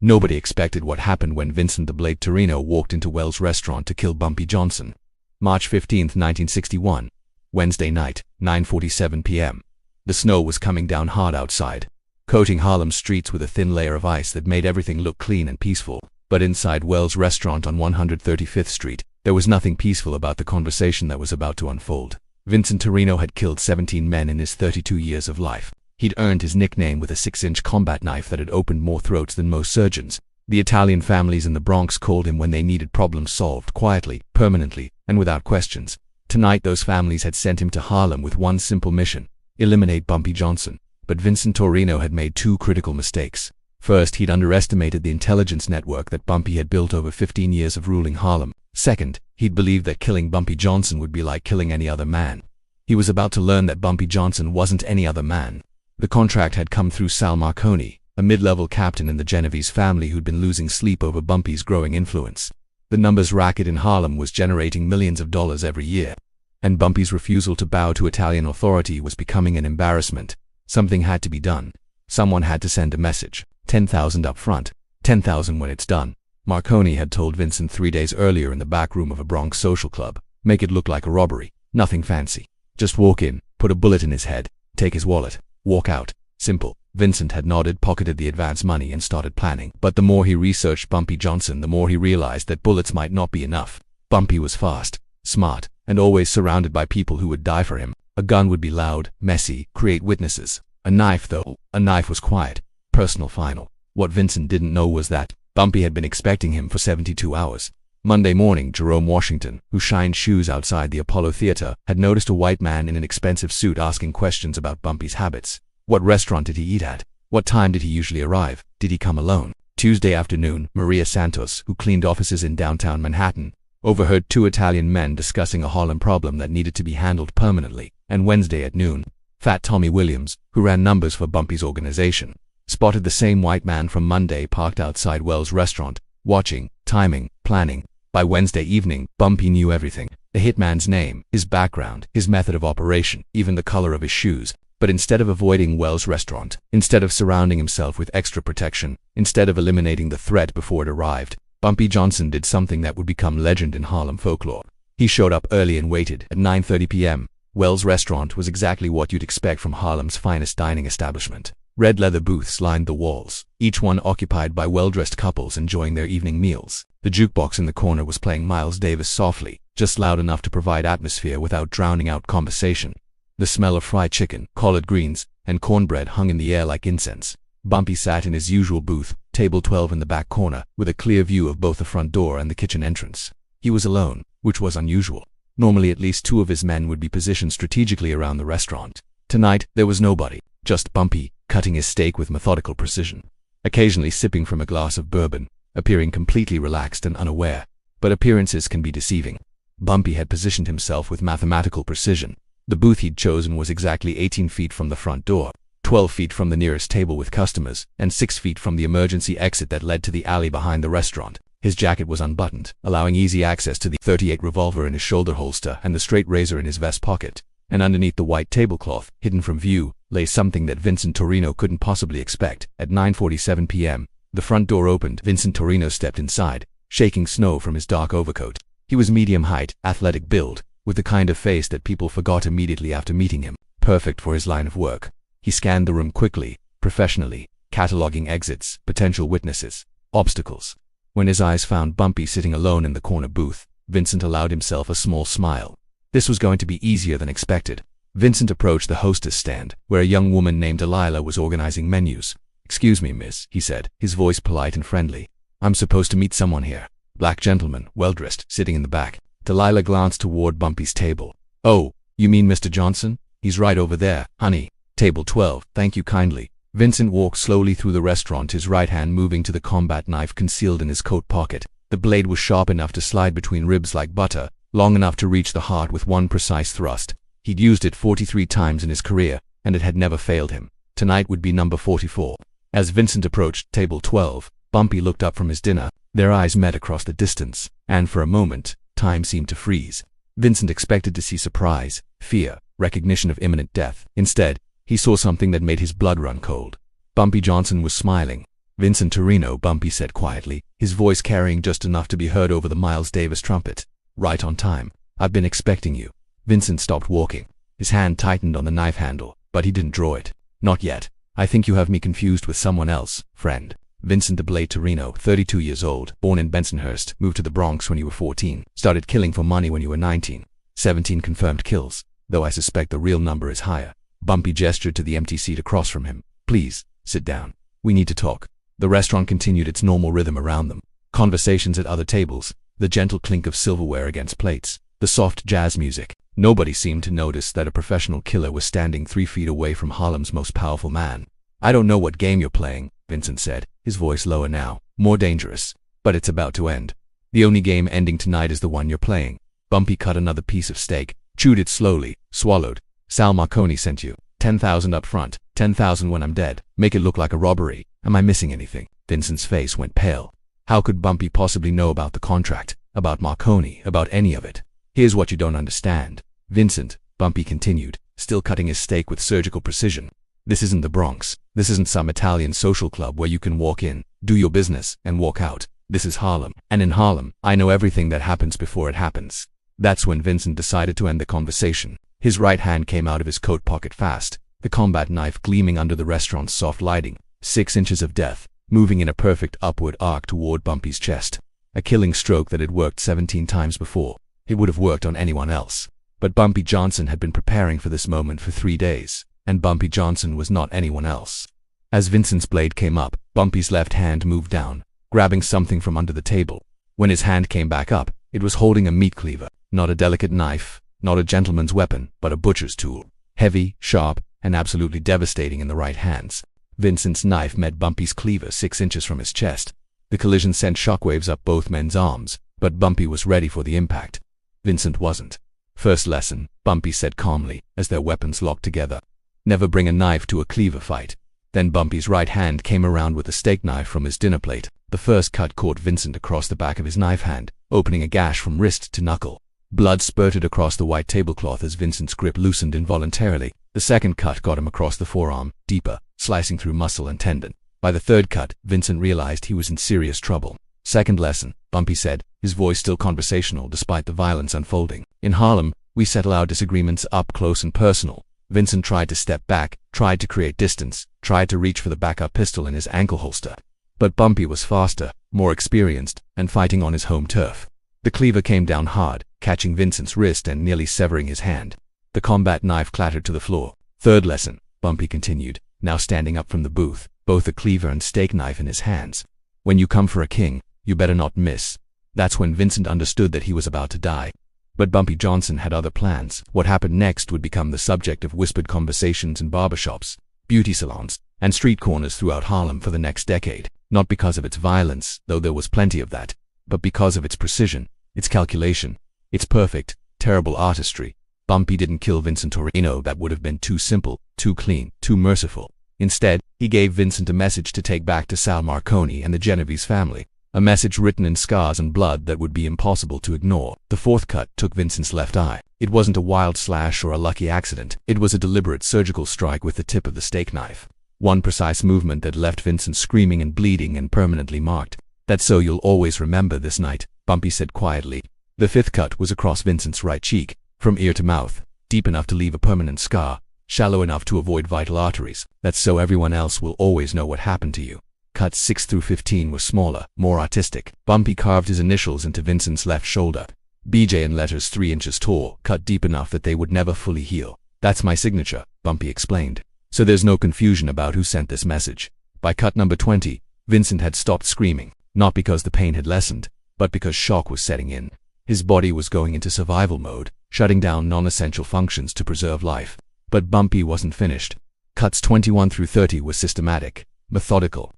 Nobody expected what happened when Vincent the Blade Torrino walked into Wells' restaurant to kill Bumpy Johnson. March 15, 1961. Wednesday night, 9:47 p.m. The snow was coming down hard outside, coating Harlem's streets with a thin layer of ice that made everything look clean and peaceful. But inside Wells' restaurant on 135th Street, there was nothing peaceful about the conversation that was about to unfold. Vincent Torrino had killed 17 men in his 32 years of life. He'd earned his nickname with a 6-inch combat knife that had opened more throats than most surgeons. The Italian families in the Bronx called him when they needed problems solved quietly, permanently, and without questions. Tonight those families had sent him to Harlem with one simple mission: eliminate Bumpy Johnson. But Vincent Torrino had made two critical mistakes. First, he'd underestimated the intelligence network that Bumpy had built over 15 years of ruling Harlem. Second, he'd believed that killing Bumpy Johnson would be like killing any other man. He was about to learn that Bumpy Johnson wasn't any other man. The contract had come through Sal Marconi, a mid-level captain in the Genovese family who'd been losing sleep over Bumpy's growing influence. The numbers racket in Harlem was generating millions of dollars every year, and Bumpy's refusal to bow to Italian authority was becoming an embarrassment. Something had to be done. Someone had to send a message. 10,000 up front, 10,000 when it's done. Marconi had told Vincent 3 days earlier in the back room of a Bronx social club. Make it look like a robbery. Nothing fancy. Just walk in, put a bullet in his head, take his wallet, walk out. Simple. Vincent had nodded, pocketed the advance money, and started planning. But the more he researched Bumpy Johnson, the more he realized that bullets might not be enough. Bumpy was fast, smart, and always surrounded by people who would die for him. A gun would be loud, messy, create witnesses. A knife, though, a knife was quiet, personal, final. What Vincent didn't know was that Bumpy had been expecting him for 72 hours. Monday morning, Jerome Washington, who shined shoes outside the Apollo Theater, had noticed a white man in an expensive suit asking questions about Bumpy's habits. What restaurant did he eat at? What time did he usually arrive? Did he come alone? Tuesday afternoon, Maria Santos, who cleaned offices in downtown Manhattan, overheard two Italian men discussing a Harlem problem that needed to be handled permanently. And Wednesday at noon, Fat Tommy Williams, who ran numbers for Bumpy's organization, spotted the same white man from Monday parked outside Wells' restaurant, watching, timing, planning. By Wednesday evening, Bumpy knew everything: the hitman's name, his background, his method of operation, even the color of his shoes. But instead of avoiding Wells' restaurant, instead of surrounding himself with extra protection, instead of eliminating the threat before it arrived, Bumpy Johnson did something that would become legend in Harlem folklore. He showed up early and waited. At 9:30 p.m., Wells' restaurant was exactly what you'd expect from Harlem's finest dining establishment. Red leather booths lined the walls, each one occupied by well-dressed couples enjoying their evening meals. The jukebox in the corner was playing Miles Davis softly, just loud enough to provide atmosphere without drowning out conversation. The smell of fried chicken, collard greens, and cornbread hung in the air like incense. Bumpy sat in his usual booth, table 12 in the back corner, with a clear view of both the front door and the kitchen entrance. He was alone, which was unusual. Normally at least two of his men would be positioned strategically around the restaurant. Tonight, there was nobody, just Bumpy, cutting his steak with methodical precision, occasionally sipping from a glass of bourbon, appearing completely relaxed and unaware. But appearances can be deceiving. Bumpy had positioned himself with mathematical precision. The booth he'd chosen was exactly 18 feet from the front door, 12 feet from the nearest table with customers, and 6 feet from the emergency exit that led to the alley behind the restaurant. His jacket was unbuttoned, allowing easy access to the .38 revolver in his shoulder holster and the straight razor in his vest pocket. And underneath the white tablecloth, hidden from view, lay something that Vincent Torrino couldn't possibly expect. At 9:47 p.m., the front door opened. Vincent Torrino stepped inside, shaking snow from his dark overcoat. He was medium height, athletic build, with the kind of face that people forgot immediately after meeting him, perfect for his line of work. He scanned the room quickly, professionally, cataloging exits, potential witnesses, obstacles. When his eyes found Bumpy sitting alone in the corner booth, Vincent allowed himself a small smile. This was going to be easier than expected. Vincent approached the hostess stand, where a young woman named Delilah was organizing menus. "Excuse me, miss," he said, his voice polite and friendly. "I'm supposed to meet someone here." Black gentleman, well-dressed, sitting in the back. Delilah glanced toward Bumpy's table. "Oh, you mean Mr. Johnson? He's right over there, honey. Table 12, thank you kindly." Vincent walked slowly through the restaurant, his right hand moving to the combat knife concealed in his coat pocket. The blade was sharp enough to slide between ribs like butter, long enough to reach the heart with one precise thrust. He'd used it 43 times in his career, and it had never failed him. Tonight would be number 44. As Vincent approached table 12, Bumpy looked up from his dinner. Their eyes met across the distance, and for a moment, time seemed to freeze. Vincent expected to see surprise, fear, recognition of imminent death. Instead, he saw something that made his blood run cold. Bumpy Johnson was smiling. Vincent Torrino, Bumpy said quietly, his voice carrying just enough to be heard over the Miles Davis trumpet. Right on time. I've been expecting you. Vincent stopped walking. His hand tightened on the knife handle, but he didn't draw it. Not yet. I think you have me confused with someone else, friend. Vincent the Blade Torrino, 32 years old, born in Bensonhurst, moved to the Bronx when you were 14, started killing for money when you were 19. 17 confirmed kills, though I suspect the real number is higher. Bumpy gestured to the empty seat across from him. Please, sit down. We need to talk. The restaurant continued its normal rhythm around them. Conversations at other tables, the gentle clink of silverware against plates, the soft jazz music. Nobody seemed to notice that a professional killer was standing 3 feet away from Harlem's most powerful man. I don't know what game you're playing, Vincent said, his voice lower now, more dangerous. But it's about to end. The only game ending tonight is the one you're playing. Bumpy cut another piece of steak, chewed it slowly, swallowed. Sal Marconi sent you. 10,000 up front, 10,000 when I'm dead. Make it look like a robbery. Am I missing anything? Vincent's face went pale. How could Bumpy possibly know about the contract, about Marconi, about any of it? Here's what you don't understand. Vincent, Bumpy continued, still cutting his steak with surgical precision. This isn't the Bronx. This isn't some Italian social club where you can walk in, do your business, and walk out. This is Harlem. And in Harlem, I know everything that happens before it happens. That's when Vincent decided to end the conversation. His right hand came out of his coat pocket fast, the combat knife gleaming under the restaurant's soft lighting. 6 inches of death, moving in a perfect upward arc toward Bumpy's chest. A killing stroke that had worked 17 times before. It would have worked on anyone else. But Bumpy Johnson had been preparing for this moment for 3 days, and Bumpy Johnson was not anyone else. As Vincent's blade came up, Bumpy's left hand moved down, grabbing something from under the table. When his hand came back up, it was holding a meat cleaver, not a delicate knife, not a gentleman's weapon, but a butcher's tool. Heavy, sharp, and absolutely devastating in the right hands. Vincent's knife met Bumpy's cleaver 6 inches from his chest. The collision sent shockwaves up both men's arms, but Bumpy was ready for the impact. Vincent wasn't. First lesson, Bumpy said calmly, as their weapons locked together. Never bring a knife to a cleaver fight. Then Bumpy's right hand came around with a steak knife from his dinner plate. The first cut caught Vincent across the back of his knife hand, opening a gash from wrist to knuckle. Blood spurted across the white tablecloth as Vincent's grip loosened involuntarily. The second cut got him across the forearm, deeper, slicing through muscle and tendon. By the third cut, Vincent realized he was in serious trouble. Second lesson, Bumpy said, his voice still conversational despite the violence unfolding. In Harlem, we settle our disagreements up close and personal. Vincent tried to step back, tried to create distance, tried to reach for the backup pistol in his ankle holster. But Bumpy was faster, more experienced, and fighting on his home turf. The cleaver came down hard, catching Vincent's wrist and nearly severing his hand. The combat knife clattered to the floor. Third lesson, Bumpy continued, now standing up from the booth, both the cleaver and steak knife in his hands. When you come for a king, you better not miss. That's when Vincent understood that he was about to die. But Bumpy Johnson had other plans. What happened next would become the subject of whispered conversations in barbershops, beauty salons, and street corners throughout Harlem for the next decade. Not because of its violence, though there was plenty of that, but because of its precision, its calculation, its perfect, terrible artistry. Bumpy didn't kill Vincent Torrino. That would have been too simple, too clean, too merciful. Instead, he gave Vincent a message to take back to Sal Marconi and the Genovese family. A message written in scars and blood that would be impossible to ignore. The fourth cut took Vincent's left eye. It wasn't a wild slash or a lucky accident. It was a deliberate surgical strike with the tip of the steak knife. One precise movement that left Vincent screaming and bleeding and permanently marked. That's so you'll always remember this night, Bumpy said quietly. The fifth cut was across Vincent's right cheek, from ear to mouth, deep enough to leave a permanent scar, shallow enough to avoid vital arteries. That's so everyone else will always know what happened to you. Cuts 6 through 15 were smaller, more artistic. Bumpy carved his initials into Vincent's left shoulder. BJ in letters 3 inches tall, cut deep enough that they would never fully heal. That's my signature, Bumpy explained. So there's no confusion about who sent this message. By cut number 20, Vincent had stopped screaming, not because the pain had lessened, but because shock was setting in. His body was going into survival mode, shutting down non-essential functions to preserve life. But Bumpy wasn't finished. Cuts 21 through 30 were systematic, methodical.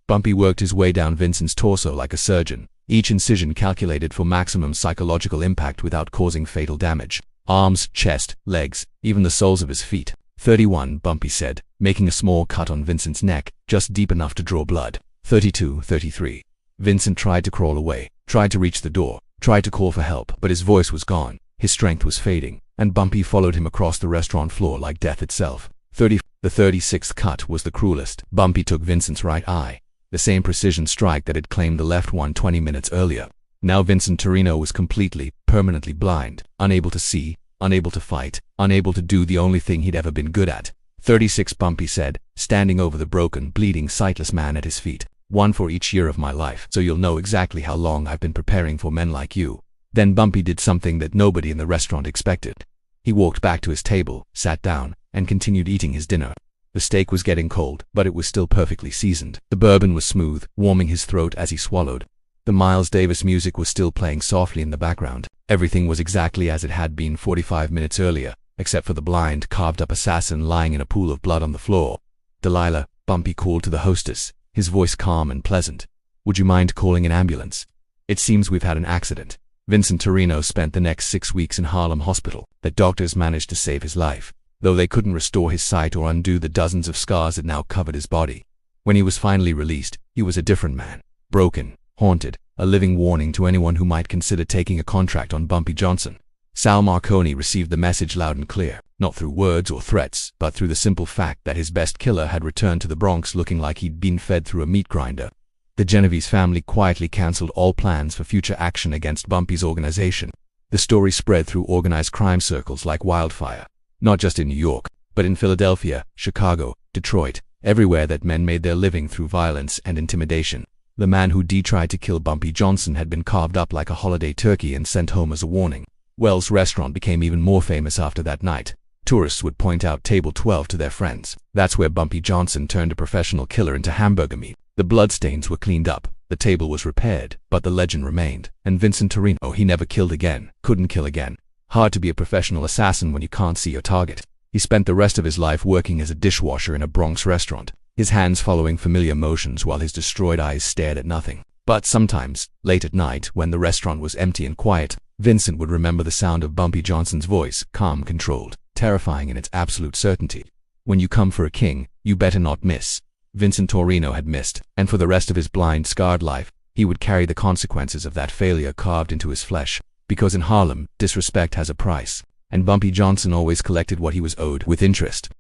Bumpy worked his way down Vincent's torso like a surgeon, each incision calculated for maximum psychological impact without causing fatal damage. Arms, chest, legs, even the soles of his feet. 31, Bumpy said, making a small cut on Vincent's neck, just deep enough to draw blood. 32, 33. Vincent tried to crawl away, tried to reach the door, tried to call for help, but his voice was gone, his strength was fading, and Bumpy followed him across the restaurant floor like death itself. 30. The 36th cut was the cruelest. Bumpy took Vincent's right eye. the same precision strike that had claimed the left one 20 minutes earlier. Now Vincent Torrino was completely, permanently blind, unable to see, unable to fight, unable to do the only thing he'd ever been good at. 36, Bumpy said, standing over the broken, bleeding, sightless man at his feet. One for each year of my life, so you'll know exactly how long I've been preparing for men like you. Then Bumpy did something that nobody in the restaurant expected. He walked back to his table, sat down, and continued eating his dinner. The steak was getting cold, but it was still perfectly seasoned. The bourbon was smooth, warming his throat as he swallowed. The Miles Davis music was still playing softly in the background. Everything was exactly as it had been 45 minutes earlier, except for the blind, carved-up assassin lying in a pool of blood on the floor. Delilah, Bumpy called to the hostess, his voice calm and pleasant. Would you mind calling an ambulance? It seems we've had an accident. Vincent Torrino spent the next 6 weeks in Harlem hospital. The doctors managed to save his life, though they couldn't restore his sight or undo the dozens of scars that now covered his body. When he was finally released, he was a different man. Broken, haunted, a living warning to anyone who might consider taking a contract on Bumpy Johnson. Sal Marconi received the message loud and clear, not through words or threats, but through the simple fact that his best killer had returned to the Bronx looking like he'd been fed through a meat grinder. The Genovese family quietly canceled all plans for future action against Bumpy's organization. The story spread through organized crime circles like wildfire, not just in New York, but in Philadelphia, Chicago, Detroit, everywhere that men made their living through violence and intimidation. The man who tried to kill Bumpy Johnson had been carved up like a holiday turkey and sent home as a warning. Wells' restaurant became even more famous after that night. Tourists would point out Table 12 to their friends. That's where Bumpy Johnson turned a professional killer into hamburger meat. The bloodstains were cleaned up, the table was repaired, but the legend remained. And Vincent Torrino, he never killed again, couldn't kill again. Hard to be a professional assassin when you can't see your target. He spent the rest of his life working as a dishwasher in a Bronx restaurant, his hands following familiar motions while his destroyed eyes stared at nothing. But sometimes, late at night, when the restaurant was empty and quiet, Vincent would remember the sound of Bumpy Johnson's voice, calm, controlled, terrifying in its absolute certainty. When you come for a king, you better not miss. Vincent Torrino had missed, and for the rest of his blind, scarred life, he would carry the consequences of that failure carved into his flesh. Because in Harlem, disrespect has a price, and Bumpy Johnson always collected what he was owed with interest.